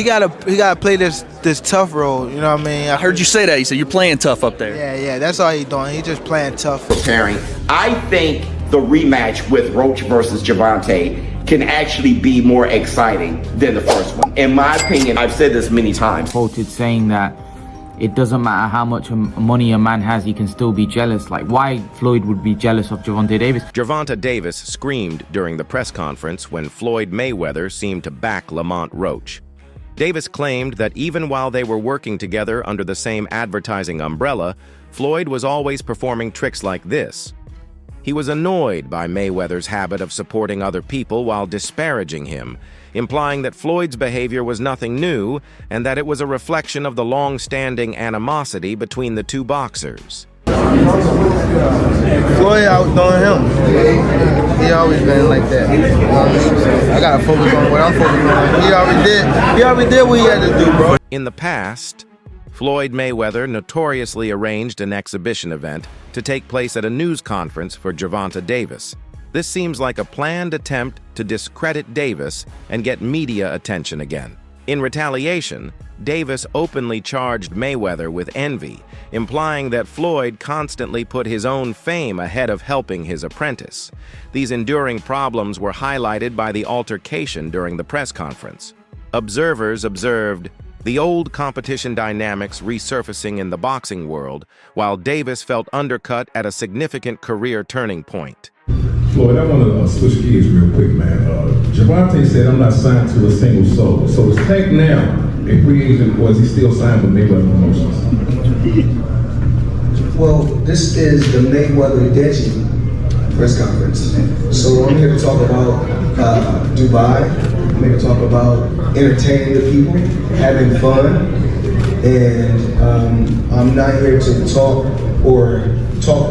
gotta play this tough role. You know what I mean? I heard you say that. You said you're playing tough up there. Yeah. That's all he doing. He just playing tough. Preparing. I think the rematch with Roach versus Gervonta can actually be more exciting than the first one. In my opinion, I've said this many times. Quoted saying that it doesn't matter how much money a man has, he can still be jealous. Like, why Floyd would be jealous of Gervonta Davis? Gervonta Davis screamed during the press conference when Floyd Mayweather seemed to back Lamont Roach. Davis claimed that even while they were working together under the same advertising umbrella, Floyd was always performing tricks like this. He was annoyed by Mayweather's habit of supporting other people while disparaging him, implying that Floyd's behavior was nothing new and that it was a reflection of the long-standing animosity between the two boxers. Floyd outdoing him. He always been like that. I gotta focus on what I'm focusing on. He already did what he had to do, bro. In the past, Floyd Mayweather notoriously arranged an exhibition event to take place at a news conference for Gervonta Davis. This seems like a planned attempt to discredit Davis and get media attention again. In retaliation, Davis openly charged Mayweather with envy, implying that Floyd constantly put his own fame ahead of helping his apprentice. These enduring problems were highlighted by the altercation during the press conference. Observers observed the old competition dynamics resurfacing in the boxing world, while Davis felt undercut at a significant career turning point. Floyd, I want to switch gears real quick, man. Gervonta said, I'm not signed to a single soul. So is Tank now a free agent, or is he still signed with Mayweather Promotions? Well, this is the Mayweather Deji press conference. So I'm here to talk about Dubai. I'm here to talk about entertaining the people, having fun. And I'm not here to talk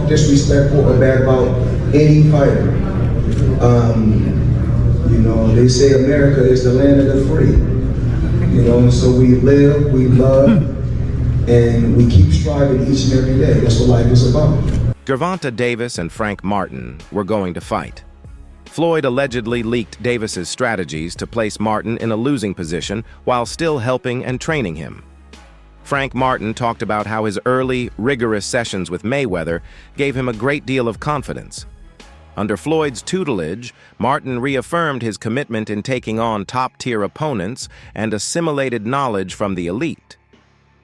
disrespectful or bad about any fighter. You know, they say America is the land of the free. You know, so we live, we love, and we keep striving each and every day. That's what life is about. Gervonta Davis and Frank Martin were going to fight. Floyd allegedly leaked Davis's strategies to place Martin in a losing position while still helping and training him. Frank Martin talked about how his early, rigorous sessions with Mayweather gave him a great deal of confidence. Under Floyd's tutelage, Martin reaffirmed his commitment in taking on top-tier opponents and assimilated knowledge from the elite.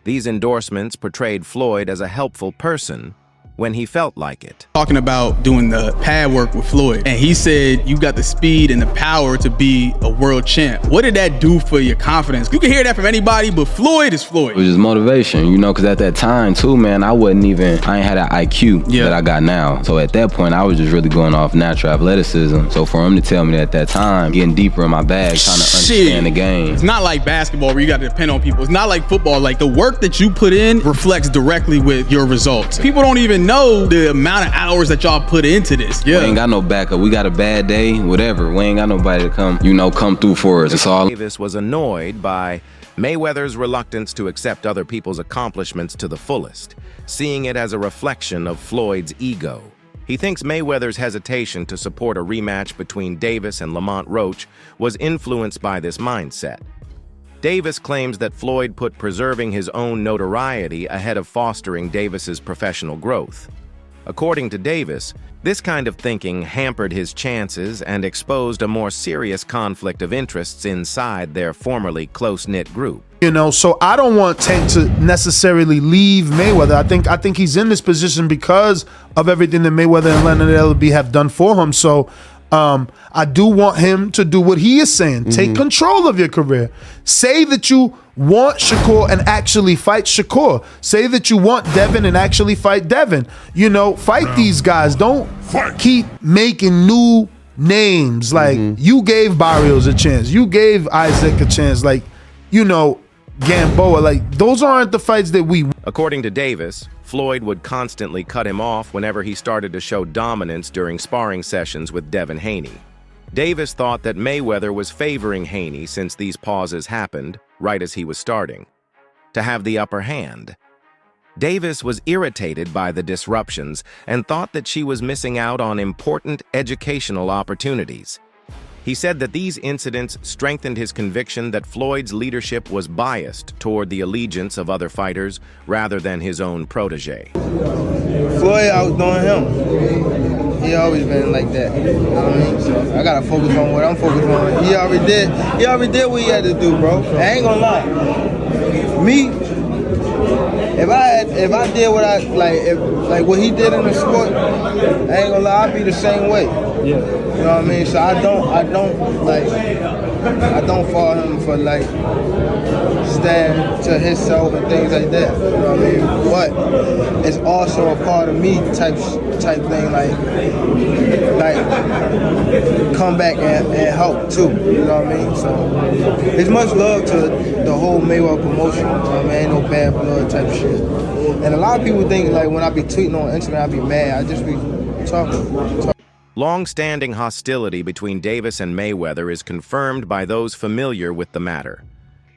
These endorsements portrayed Floyd as a helpful person when he felt like it. Talking about doing the pad work with Floyd, and he said you got the speed and the power to be a world champ. What did that do for your confidence? You can hear that from anybody, but Floyd is Floyd. It was just motivation, you know, because at that time too, man, I ain't had that IQ that I got now. So at that point, I was just really going off natural athleticism. So for him to tell me that at that time, getting deeper in my bag, trying to understand the game. It's not like basketball where you got to depend on people. It's not like football. Like, the work that you put in reflects directly with your results. People don't even know the amount of hours that y'all put into this. We ain't got no backup. We got a bad day, whatever. We ain't got nobody to come through for us. It's all. Davis was annoyed by Mayweather's reluctance to accept other people's accomplishments to the fullest, seeing it as a reflection of Floyd's ego. He thinks Mayweather's hesitation to support a rematch between Davis and Lamont Roach was influenced by this mindset. Davis claims that Floyd put preserving his own notoriety ahead of fostering Davis's professional growth. According to Davis, this kind of thinking hampered his chances and exposed a more serious conflict of interests inside their formerly close-knit group. You know, so I don't want Tank to necessarily leave Mayweather. I think he's in this position because of everything that Mayweather and Leonard Ellerbe have done for him. So I do want him to do what he is saying. Take control of your career. Say that you want Shakur and actually fight Shakur. Say that you want Devin and actually fight Devin. You know, fight these guys. Don't keep making new names. Like, you gave Barrios a chance. You gave Isaac a chance. Like, you know, Gamboa. Like, those aren't the fights that we want. According to Davis, Floyd would constantly cut him off whenever he started to show dominance during sparring sessions with Devin Haney. Davis thought that Mayweather was favoring Haney since these pauses happened right as he was starting to have the upper hand. Davis was irritated by the disruptions and thought that she was missing out on important educational opportunities. He said that these incidents strengthened his conviction that Floyd's leadership was biased toward the allegiance of other fighters rather than his own protege. Floyd outdoing him. He always been like that. You know what I mean? So I gotta focus on what I'm focused on. He already did what he had to do, bro. I ain't gonna lie. Me, if I did what I like what he did in the sport, I ain't gonna lie, I'd be the same way. Yeah. You know what I mean? So I don't follow him for like stand to himself and things like that. You know what I mean? But it's also a part of me type thing, like come back and help too. You know what I mean? So it's much love to the whole Mayweather promotion. You know what I mean? Ain't no bad blood type shit. And a lot of people think like when I be tweeting on Instagram, I be mad. I just be talking. Long-standing hostility between Davis and Mayweather is confirmed by those familiar with the matter.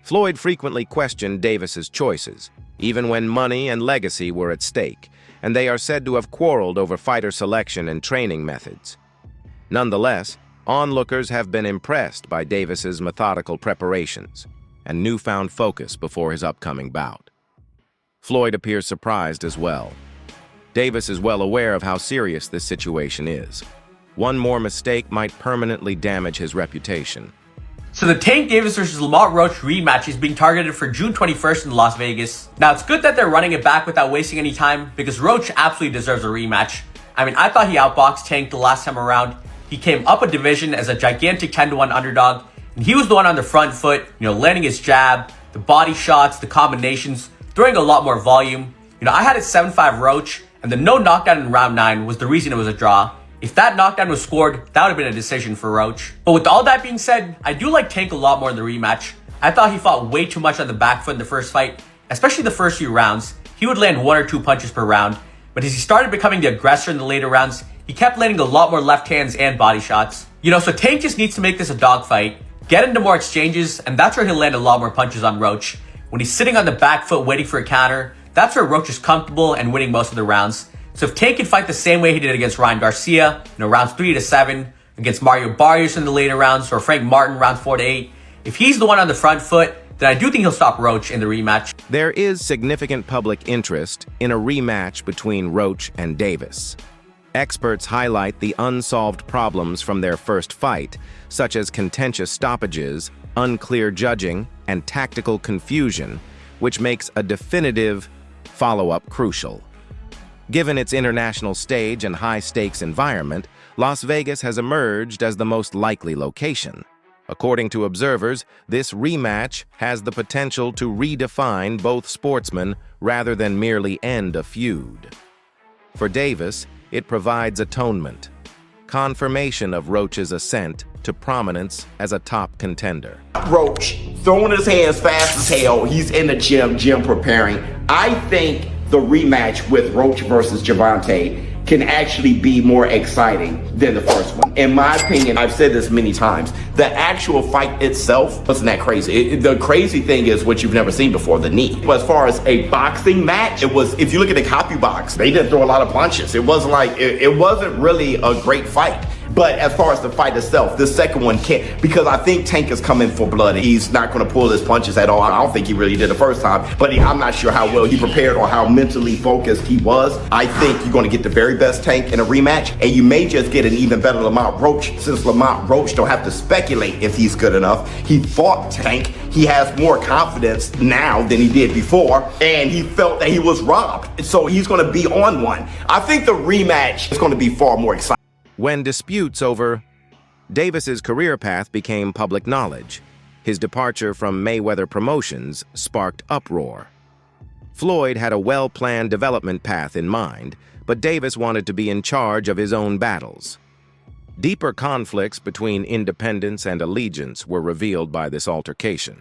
Floyd frequently questioned Davis's choices, even when money and legacy were at stake, and they are said to have quarreled over fighter selection and training methods. Nonetheless, onlookers have been impressed by Davis's methodical preparations and newfound focus before his upcoming bout. Floyd appears surprised as well. Davis is well aware of how serious this situation is. One more mistake might permanently damage his reputation. So the Tank Davis versus Lamont Roach rematch is being targeted for June 21st in Las Vegas. Now it's good that they're running it back without wasting any time because Roach absolutely deserves a rematch. I mean, I thought he outboxed Tank the last time around. He came up a division as a gigantic 10-1 underdog, and he was the one on the front foot, landing his jab, the body shots, the combinations, throwing a lot more volume. I had it 7-5 Roach, and the no knockdown in round 9 was the reason it was a draw. If that knockdown was scored, that would have been a decision for Roach. But with all that being said, I do like Tank a lot more in the rematch. I thought he fought way too much on the back foot in the first fight, especially the first few rounds. He would land 1 or 2 punches per round, but as he started becoming the aggressor in the later rounds, he kept landing a lot more left hands and body shots. So Tank just needs to make this a dogfight, get into more exchanges, and that's where he'll land a lot more punches on Roach. When he's sitting on the back foot waiting for a counter, that's where Roach is comfortable and winning most of the rounds. So if Tank can fight the same way he did against Ryan Garcia, rounds 3 to 7, against Mario Barrios in the later rounds, or Frank Martin rounds 4 to 8, if he's the one on the front foot, then I do think he'll stop Roach in the rematch. There is significant public interest in a rematch between Roach and Davis. Experts highlight the unsolved problems from their first fight, such as contentious stoppages, unclear judging, and tactical confusion, which makes a definitive follow-up crucial. Given its international stage and high-stakes environment, Las Vegas has emerged as the most likely location. According to observers, this rematch has the potential to redefine both sportsmen rather than merely end a feud. For Davis, it provides atonement, confirmation of Roach's ascent to prominence as a top contender. Roach, throwing his hands fast as hell. He's in the gym preparing. I think the rematch with Roach versus Gervonta can actually be more exciting than the first one. In my opinion, I've said this many times, the actual fight itself wasn't that crazy. The crazy thing is what you've never seen before, the knee. But as far as a boxing match, it was, if you look at the copy box, they didn't throw a lot of punches. It wasn't like, it wasn't really a great fight. But as far as the fight itself, the second one can't, because I think Tank is coming for blood. He's not going to pull his punches at all. I don't think he really did the first time, but I'm not sure how well he prepared or how mentally focused he was. I think you're going to get the very best Tank in a rematch, and you may just get an even better Lamont Roach, since Lamont Roach don't have to speculate if he's good enough. He fought Tank. He has more confidence now than he did before, and he felt that he was robbed. So he's going to be on one. I think the rematch is going to be far more exciting. When disputes over Davis's career path became public knowledge, his departure from Mayweather Promotions sparked uproar. Floyd had a well-planned development path in mind, but Davis wanted to be in charge of his own battles. Deeper conflicts between independence and allegiance were revealed by this altercation.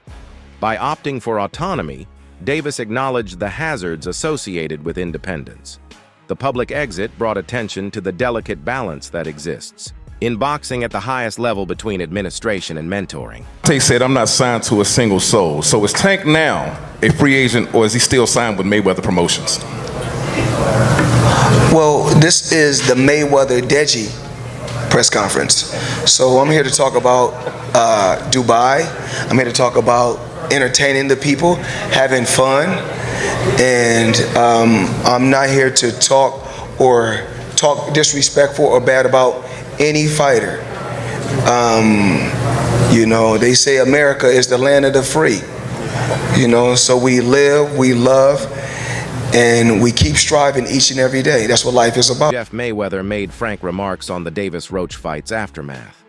By opting for autonomy, Davis acknowledged the hazards associated with independence. The public exit brought attention to the delicate balance that exists in boxing at the highest level between administration and mentoring. Tank said, I'm not signed to a single soul. So is Tank now a free agent, or is he still signed with Mayweather Promotions? Well, this is the Mayweather Deji press conference. So I'm here to talk about Dubai. I'm here to talk about entertaining the people, having fun, and I'm not here to talk disrespectful or bad about any fighter. You know, they say America is the land of the free. You know, so we live, we love, and we keep striving each and every day. That's what life is about. Jeff Mayweather made frank remarks on the Davis-Roach fight's aftermath.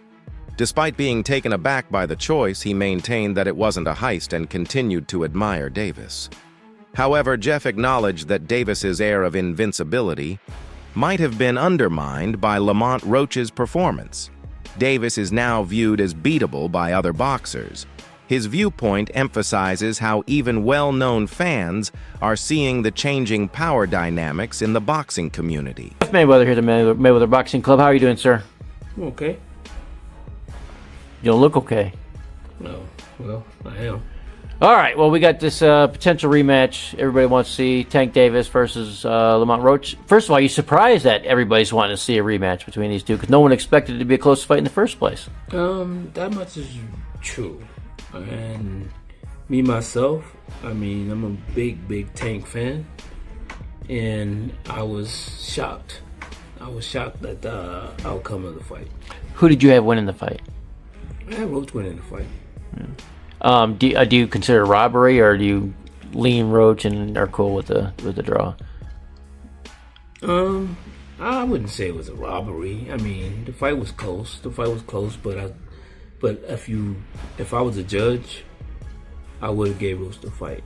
Despite being taken aback by the choice, he maintained that it wasn't a heist and continued to admire Davis. However, Jeff acknowledged that Davis's air of invincibility might have been undermined by Lamont Roach's performance. Davis is now viewed as beatable by other boxers. His viewpoint emphasizes how even well-known fans are seeing the changing power dynamics in the boxing community. Jeff Mayweather here at the Mayweather Boxing Club. How are you doing, sir? Okay. You don't look okay. No, well, I am. All right, well, we got this potential rematch everybody wants to see, Tank Davis versus Lamont Roach. First of all, are you surprised that everybody's wanting to see a rematch between these two? Because no one expected it to be a close fight in the first place. That much is true. And me, myself, I mean, I'm a big Tank fan. And I was shocked. I was shocked at the outcome of the fight. Who did you have winning the fight? I had Roach winning the fight. Yeah. Do you consider robbery, or do you lean Roach and are cool with the draw? I wouldn't say it was a robbery. I mean, the fight was close. But if I was a judge, I would have gave Roach the fight.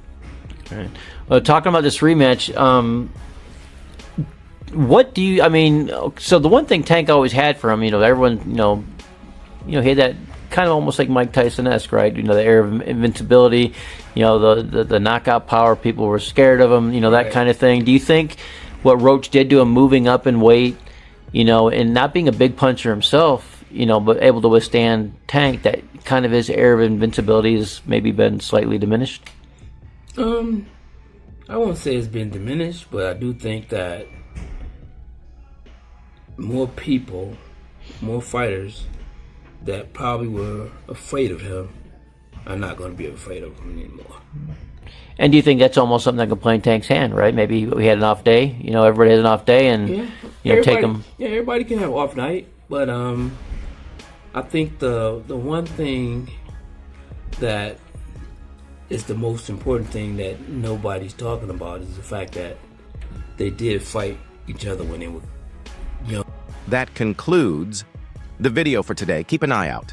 All right. Well, talking about this rematch, what do you? I mean, so the one thing Tank always had for him, everyone, he had that kind of almost like Mike Tyson-esque, right? The air of invincibility, the knockout power. People were scared of him, that kind of thing. Do you think what Roach did to him, moving up in weight, and not being a big puncher himself, but able to withstand Tank, that kind of his air of invincibility has maybe been slightly diminished? I won't say it's been diminished, but I do think that more people, more fighters that probably were afraid of him are not going to be afraid of him anymore. And do you think that's almost something that could play in Tank's hand, right? Maybe he had an off day. Everybody has an off day, and take him. Yeah, everybody can have off night, but I think the one thing that is the most important thing that nobody's talking about is the fact that they did fight each other when they were young. That concludes the video for today. Keep an eye out.